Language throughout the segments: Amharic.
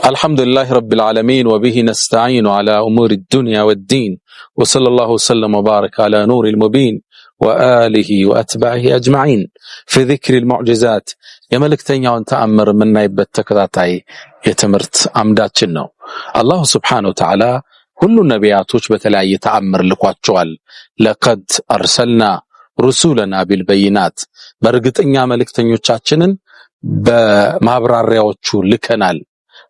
الحمد لله رب العالمين وبه نستعين على أمور الدنيا والدين وصلى الله وسلم وبارك على نور المبين وآله وأتباعه أجمعين في ذكر المعجزات يملك تنيا تأمر من نايبت تكذاتي يتمرت عمداتنا الله سبحانه وتعالى كل النبيات بتلا يتأمر لقواتشوال لقد أرسلنا رسولنا بالبينات برقت إنيا ملك تنيو تشاتشنن بمعبرار ريوتشو لكنال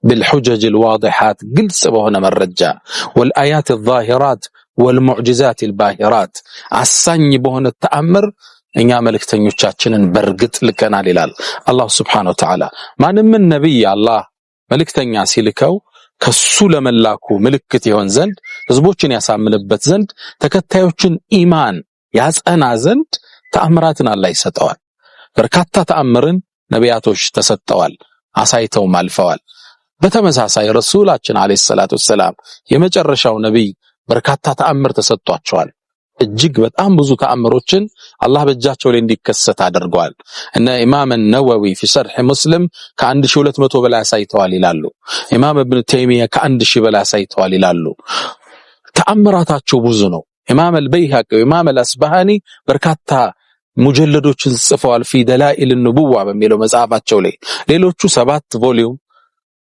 بالحجج الواضحات قلت سبوهنا مرجع والآيات الظاهرات والمعجزات الباهرات عساني بهنا التأمر إن يعملك تنيوشاتشنن برقت لكنا للال الله سبحانه وتعالى ما نمن نبي الله ملك تنياسي لكو كسولة ملاكو ملكتي هون زند تزبوشن يسامن بت زند تكتايوشن إيمان ياسأنا زند تأمراتنا الله يستوال بركاتا تأمرن نبياتوش تستوال عسايتو مالفوال በተመሳሳይ ረሱላችን አለይሂ ሰላቱ ሰላም የመጨረሻው ነብይ በርካታ ተአምር ተሰጥቷቸዋል እጅግ በጣም ብዙ ተአምሮችን አላህ በእጃቸው ላይ እንዲከሰት አድርጓል እና ኢማም ነወዊ في شرح مسلم ከ1200 በላይ ሳይተዋል ይላሉ ኢማም ኢብኑ ተይሚያ ከ1000 በላይ ሳይተዋል ይላሉ ተአምራታቸው ብዙ ነው ኢማም አልበይሃቂ ኢማም አልአስባሃኒ በርካታ ሙጀለዶችን ጽፈዋል في دلائل النبوة በሚለው መጽሐፋቸው ላይ ሌሎቹ 7 ቮሊዩም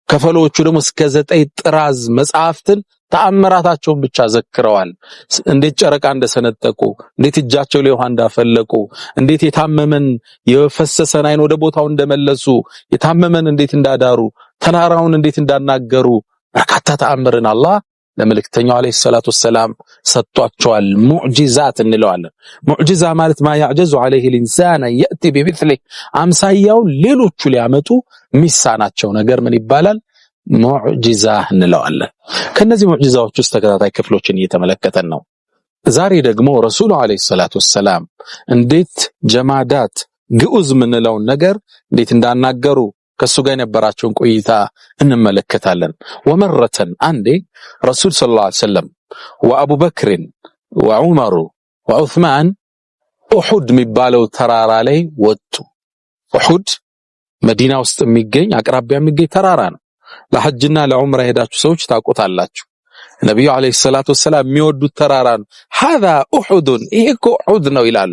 ከፈሎቹ ደግሞ እስከ 9 ጥራዝ መጽሐፍትን ተአምራታቸውን ብቻ ዘክረዋል እንዴት ጨረቃ እንደሰነጠቁ እንዴት እጃቸው ላይ ውሃ እንዳፈለቁ እንዴት የታመመን የፈሰሰን አይን ወደ ቦታው እንደመለሱ የታመመን እንዴት እንዳዳሩ ተራራውን እንዴት እንዳናገሩ በርካታ ተአምርን አላህ ለመልእክተኛው አለይሂ ሰላቱ ሰላም ሰጥቷቸዋል ሙዕጂዛት እንለዋለን ሙዕጂዛ ማለት ما يعجز عليه الانسان ياتي بمثله አምሳያው ሌሎቹ ሊያመጡ ሚሳናቸው ነገር ምን ይባላል ሙዕጂዛ እንለዋለን ከነዚህ ሙዕጂዛዎች ውስጥ ተከታታይ ክፍሎችን እየተመለከተን ነው ዛሬ ደግሞ ረሱሉ አለይሂ ሰላቱ ሰላም እንዴት ጀማዳት ግዑዝ ምንለው ነገር እንዴት እንዳናገሩ ከሱ ጋር የነበራቸውን ቆይታ እንመለከታለን ወመረተን አንዴ ረሱል ሰለላሁ ዐለይሂ ወሰለም ወአቡ በክር ወዑመር ወዑስማን ኡሁድ የሚባለው ተራራ ላይ ወጡ ኡሁድ መዲና ውስጥ የሚገኝ አቅራቢያ የሚገኝ ተራራ ነው ለሐጅና ለዑምራ ሄዳችሁ ሰዎች ታውቁታላችሁ ነብዩ አለይሂ ሰላቱ ሰላም የሚወዱት ተራራ ነው هذا احد ይሄኮ ኡሁድ ነው ይላሉ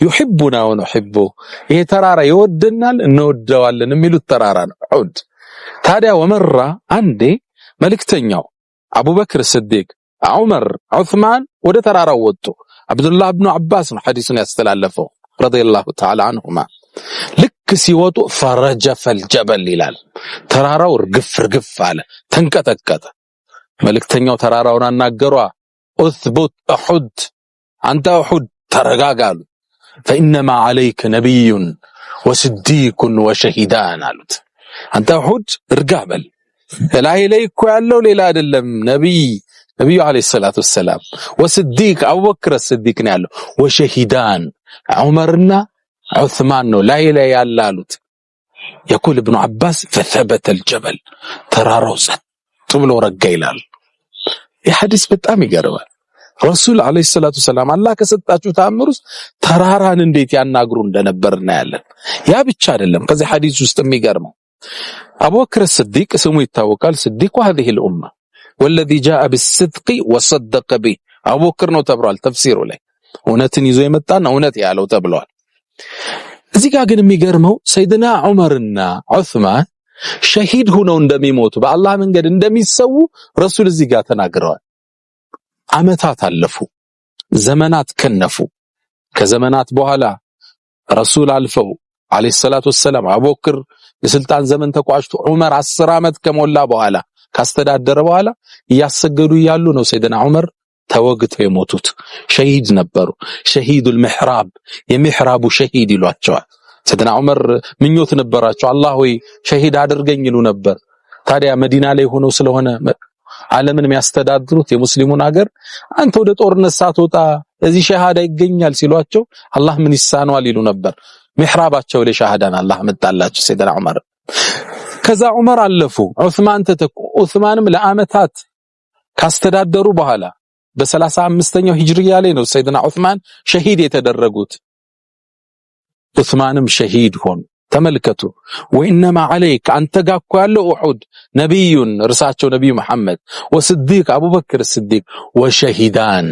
يحبنا ونحبه ይሄ ተራራ ይወደናል እንወደዋለን የሚሉት ተራራ ነው ኡሁድ ታዲያ ወመራ አንዴ መልእክተኛው አቡበክር ስዲቅ ዑመር ዑስማን ወደ ተራራው ወጡ አብዱላህ ኢብኑ አባስ ነው ሐዲሱን ያስተላለፈው ረዲየላሁ ተዓላ ዐንሁማ ልክ ሲወጡ ፈረጀፈል ጀበል ይላል ተራራው ርግፍ አለ ተንቀጠቀጠ መልእክተኛው ተራራውን አናገሯ اثبت احد አንተ احد ተረጋጋሉ فانما عليك نبي وصديق وشهيدان አሉት አንተ احد እርጋበል ላይ እኮ ያለው ሌላ አይደለም ነብዩ አለይሂ ሰላቱ ሰላም ወስዲቅ አቡበክር ስዲቅ ነው ያለው ወሸሂዳን ዑመርና ዑስማን ነው ላይ ያላሉት يقول ابن عباس فثبت الجبل ተራራው ጸጥ ብሎ ረጋ ይላል የሐዲስ በጣም ይገርማል ረሱል አለይሂ ሰላቱ ሰላም አላህ ከሰጣችሁ ተአምሩስ ተራራን እንዴት ያናግሩ እንደነበርና ያለን ያ ብቻ አይደለም ከዚህ ሐዲስ ውስጥ የሚገርመው አቡበክር ስዲቅ ስሙ ይታወቃል ስዲቅ هذه الامه والذي جاء بالصدق وصدق به አቡበክር ነው ተብሏል ተፍሲሩ ላይ እውነትን ይዞ የመጣና እውነት ያለው ተብሏል እዚህ ጋር ግን የሚገርመው ሰይድና ዑመርና ዑስማን ሸሂድ ሆነው እንደሚሞቱ በአላህ መንገድ እንደሚሰው ረሱል እዚህ ጋር ተናግረዋል አመታት አለፉ ዘመናት ከነፉ ከዘመናት በኋላ ረሱል አልፈው አለይሂ ሰላቱ ሰላም አቡበክር የስልጣን ዘመን ተቋጭቶ ዑመር 10 አመት ከሞላ በኋላ ካስተዳደረ በኋላ ያሰገዱ ያሉ ነው ሰይድና ዑመር ተወግተው የሞቱት ሸሂድ ነበሩ ሸሂዱል ሚህራብ የሚህራቡ ሸሂድ ይሏቸዋል ሰይድና ዑመር ምኞት ነበራቸው አላህ ሆይ ሸሂድ አድርገኝ ይሉ ነበር ታዲያ መዲና ላይ ሆነው ስለሆነ ዓለምን የሚያስተዳድሩት የሙስሊሙን ሀገር አንተ ወደ ጦርነት ሳትወጣ እዚህ ሸሃዳ ይገኛል ሲሏቸው አላህ ምን ይሳነዋል ይሉ ነበር ሚህራባቸው ላይ ሸሃዳን አላህ መጣላቸው ሰይድና ዑመር ከዛ ዑመር አለፉ ዑስማን ተተኩ ዑስማንም ለአመታት ካስተዳደሩ በኋላ በ35ኛው ሂጅሪያ ላይ ነው ሰይድና ዑስማን ሸሂድ የተደረጉት ዑስማንም ሸሂድ ሆኑ ተመልከቱ ወኢነማ ዐለይከ አንተ ጋር እኮ ያለው ኡሑድ ነብዩን እርሳቸው ነብዩ መሐመድ ወስዲቅ አቡበክር ስዲቅ ወሸሂዳን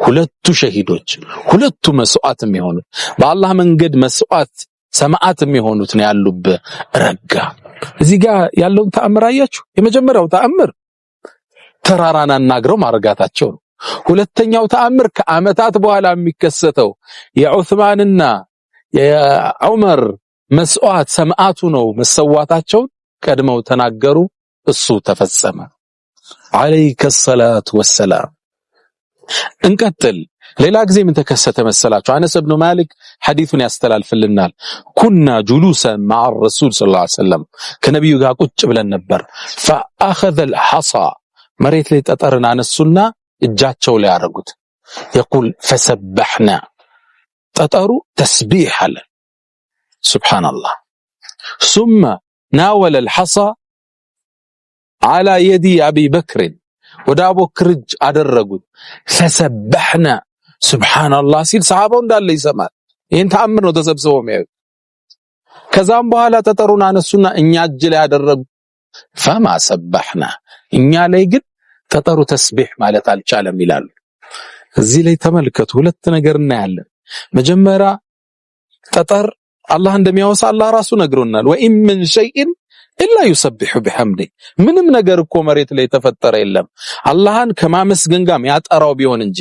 ሁለቱ ሸሂዶች ሁለቱ መስዋዕት የሚሆኑት በአላህ መንገድ መስዋዕት ሰማዕት የሚሆኑት ነው ያሉበት ረጋ እዚህ ጋር ያለው ተአምር አያችሁ የመጀመሪያው ተአምር ተራራን አናግረው ማርጋታቸው ነው ሁለተኛው ተአምር ከአመታት በኋላ የሚከሰተው የዑስማንና የዑመር መስዋዕት ሰማዕቱ ነው መሰዋታቸው ቀድመው ተናገሩ እሱ ተፈጸመ አለይከ ሰላቱ ወሰላም እንቀጥል ሌላ ጊዜ ምን ተከሰተ መሰላችሁ አነስ ኢብኑ ማሊክ ሐዲሱን ያስተላልፍልናል ኩና ጁሉሰን مع الرسول صلى الله عليه وسلم ከነብዩ ጋር ቁጭ ብለን ነበር فاخذ الحصى መሬት ላይ ጠጠርን አነሱና እጃቸው ላይ ያረጉት يقول فسبحنا ጠጠሩ ተስቢህ አለ سبحان الله ثم ناول الحصى على يد ابي بكر ወደ አቡበክር አደረጉት فسبحنا سبحان الله ሲል ሰሃባው እንዳለ ይሰማል ይሄን ተአምር ነው ተሰብስበው የሚያዩ ከዛም በኋላ ጠጠሩን አነሱና እኛ እጅ ላይ ያደረጉ فما سبحنا እኛ ላይ ግን ጠጠሩ ተስቢህ ማለት አልቻለም ይላሉ እዚህ ላይ ተመልከቱ ሁለት ነገር እናያለን መጀመሪያ ጠጠር አላህ እንደሚያወሳ አላህ ራሱ ነግሮናል ወኢን ምን ሸይን ኢላ ይሰብሑ ቢሐምዲ ምንም ነገር እኮ መሬት ላይ ተፈጠረ የለም አላህን ከማመስገን ጋር ያጠራው ቢሆን እንጂ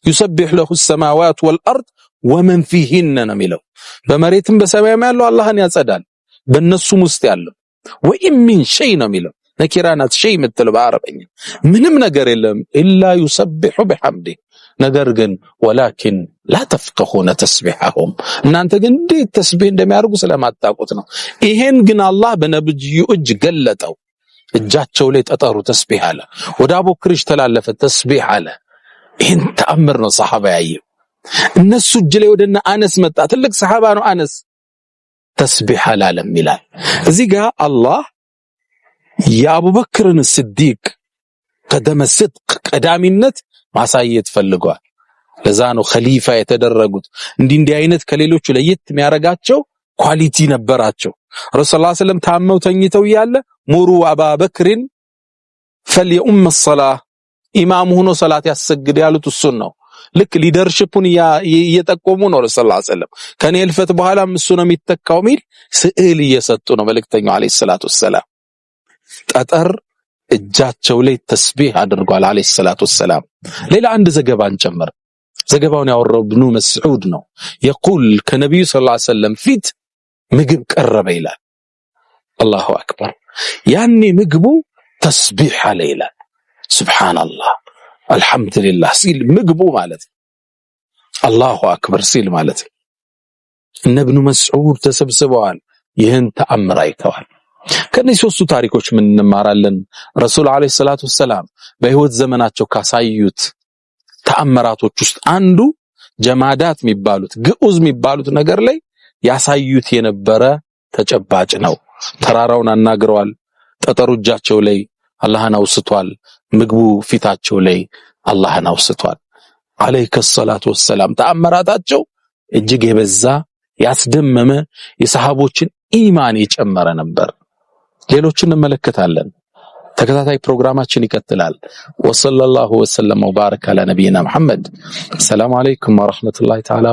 ይሰብሑ ለሁ السماوات والارض ومن فيهن ነው የሚለው በመሬትም በሰማይም ያለው አላህን ያጸዳል በእነሱም ውስጥ ያለው ወኢን ምን ሸይ ነው የሚለው ነኪራናት ሸይ ምትለው በአረበኛ ምንም ነገር የለም ኢላ ይሰብሑ ቢሐምዲ ነገር ግን ወላኪን لا تفقهون تسبيحهم እናንተ ግን እንዴት ተስቢህ እንደሚያርጉ ስለማታውቁት ነው ይሄን ግን አላህ በነብዩ እጅ ገለጠው እጃቸው ላይ ጠጠሩ ተስቢህ አለ ወደ አቡበክር ተላለፈ ተስቢህ አለ ይሄን ተአምር ነው ሰሃባ ያየ እነሱ እጅ ላይ ወደና አነስ መጣ ትልቅ ሰሃባ ነው አነስ ተስቢህ አላለም ይላል እዚህ ጋር አላህ የአቡበክርን ስዲቅ ቀደመ ስድቅ ቀዳሚነት ማሳየት ፈልጓል ለዛ ነው ኸሊፋ የተደረጉት እንዲህ አይነት ከሌሎቹ ለየት የሚያረጋቸው ኳሊቲ ነበራቸው ረሱላህ ሰለላሁ ዐለይሂ ወሰለም ታመው ተኝተው ያለ ሙሩ አቡበክርን فليؤم الصلاه ኢማም ሆኖ ሶላት ያሰግድ ያሉት እሱን ነው ልክ ሊደርሺፑን እየጠቆሙ ነው ረሱላህ ሰለላሁ ዐለይሂ ወሰለም ከኔ ልፈት በኋላም እሱ ነው የሚተካው ሚል ስዕል እየሰጡ ነው መልእክተኛው ዐለይሂ ሰላቱ ወሰለም ጠጠር እጃቸው ላይ ተስቢህ አድርጓል ዐለይሂ ሰላቱ ወሰለም ሌላ አንድ ዘገባን ጨመር ዘገባውን ያወራው ኢብኑ መስዑድ ነው يقول ከነብዩ ሰለላሁ ዐለይሂ ወሰለም ፊት ምግብ ቀረበ ይላል አላሁ አክበር ያኔ ምግቡ ተስቢህ አለ ይላል ሱብሃንአላህ አልহামዱሊላህ ሲል ምግቡ ማለት አላሁ አክበር ሲል ማለት እነ ኢብኑ መስዑድ ተሰብስበዋል ይህን ተአምር አይተዋል ከነዚህ ሶስቱ ታሪኮች ምን እንማራለን ረሱል ዐለይሂ ሰላቱ ወሰለም በህይወት ዘመናቸው ካሳዩት ተአምራቶች ውስጥ አንዱ ጀማዳት የሚባሉት ግዑዝ የሚባሉት ነገር ላይ ያሳዩት የነበረ ተጨባጭ ነው ተራራውን አናግረዋል ጠጠሩ እጃቸው ላይ አላህን አውስቷል ምግቡ ፊታቸው ላይ አላህን አውስቷል አለይከ ሰላቱ ወሰላም ተአምራታቸው እጅግ የበዛ ያስደመመ የሰሃቦችን ኢማን የጨመረ ነበር ሌሎችን እንመለከታለን ተከታታይ ፕሮግራማችን ይቀጥላል ወሰለላሁ ወሰለም ወባረከ አለ ነብይና መሐመድ ሰላም አለይኩም ወራህመቱላሂ ተዓላ